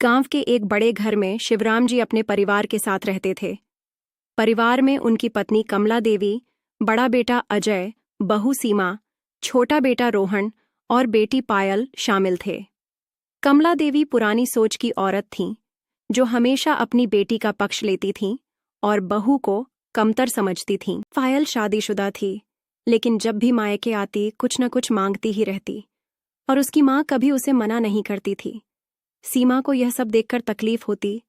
गांव के एक बड़े घर में शिवराम जी अपने परिवार के साथ रहते थे। परिवार में उनकी पत्नी कमला देवी, बड़ा बेटा अजय, बहू सीमा, छोटा बेटा रोहन और बेटी पायल शामिल थे। कमला देवी पुरानी सोच की औरत थीं, जो हमेशा अपनी बेटी का पक्ष लेती थीं और बहू को कमतर समझती थीं। पायल शादीशुदा थी, लेकिन जब भी मायके आती कुछ न कुछ मांगती ही रहती और उसकी माँ कभी उसे मना नहीं करती थी। सीमा को यह सब देखकर तकलीफ होती,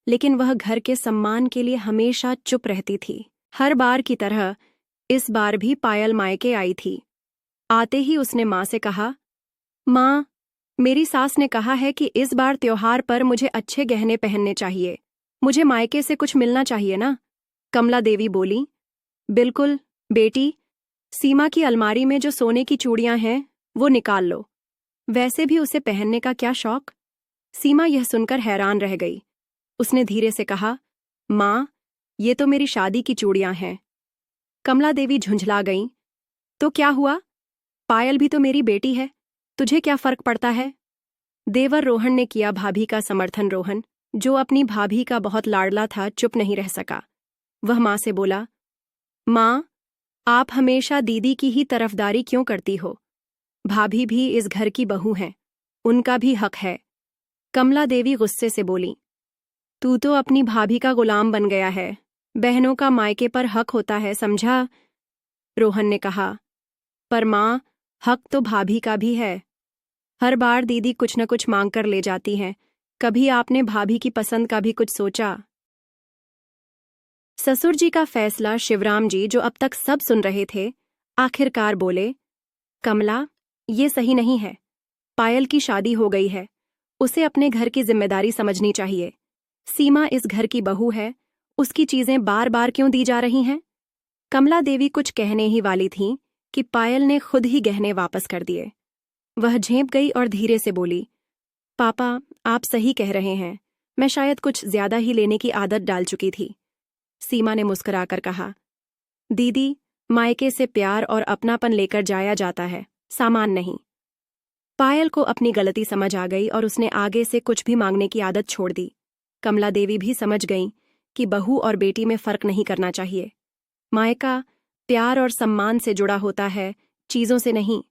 लेकिन वह घर के सम्मान के लिए हमेशा चुप रहती थी। हर बार की तरह इस बार भी पायल मायके आई थी। आते ही उसने माँ से कहा, माँ, मेरी सास ने कहा है कि इस बार त्योहार पर मुझे अच्छे गहने पहनने चाहिए। मुझे मायके से कुछ मिलना चाहिए ना। कमला देवी बोली, बिल्कुल बेटी, सीमा की अलमारी में जो सोने की चूड़ियां हैं वो निकाल लो। वैसे भी उसे पहनने का क्या शौक। सीमा यह सुनकर हैरान रह गई। उसने धीरे से कहा, माँ, ये तो मेरी शादी की चूड़ियां हैं। कमला देवी झुंझला गईं। तो क्या हुआ? पायल भी तो मेरी बेटी है, तुझे क्या फर्क पड़ता है? देवर रोहन ने किया भाभी का समर्थन। रोहन, जो अपनी भाभी का बहुत लाडला था, चुप नहीं रह सका। वह माँ से बोला, माँ, आप हमेशा दीदी की ही तरफदारी क्यों करती हो? भाभी भी इस घर की बहू हैं, उनका भी हक है। कमला देवी गुस्से से बोली, तू तो अपनी भाभी का गुलाम बन गया है। बहनों का मायके पर हक होता है, समझा? रोहन ने कहा, पर माँ, हक तो भाभी का भी है। हर बार दीदी कुछ न कुछ मांग कर ले जाती हैं, कभी आपने भाभी की पसंद का भी कुछ सोचा? ससुर जी का फैसला शिवराम जी, जो अब तक सब सुन रहे थे, आखिरकार बोले, कमला, ये सही नहीं है। पायल की शादी हो गई है, उसे अपने घर की जिम्मेदारी समझनी चाहिए। सीमा इस घर की बहू है, उसकी चीजें बार बार क्यों दी जा रही हैं? कमला देवी कुछ कहने ही वाली थीं कि पायल ने खुद ही गहने वापस कर दिए। वह झेंप गई और धीरे से बोली, पापा, आप सही कह रहे हैं, मैं शायद कुछ ज्यादा ही लेने की आदत डाल चुकी थी। सीमा ने मुस्कुराकर कहा, दीदी, मायके से प्यार और अपनापन लेकर जाया जाता है, सामान नहीं। पायल को अपनी गलती समझ आ गई और उसने आगे से कुछ भी मांगने की आदत छोड़ दी। कमला देवी भी समझ गईं कि बहू और बेटी में फर्क नहीं करना चाहिए। मायका प्यार और सम्मान से जुड़ा होता है, चीजों से नहीं।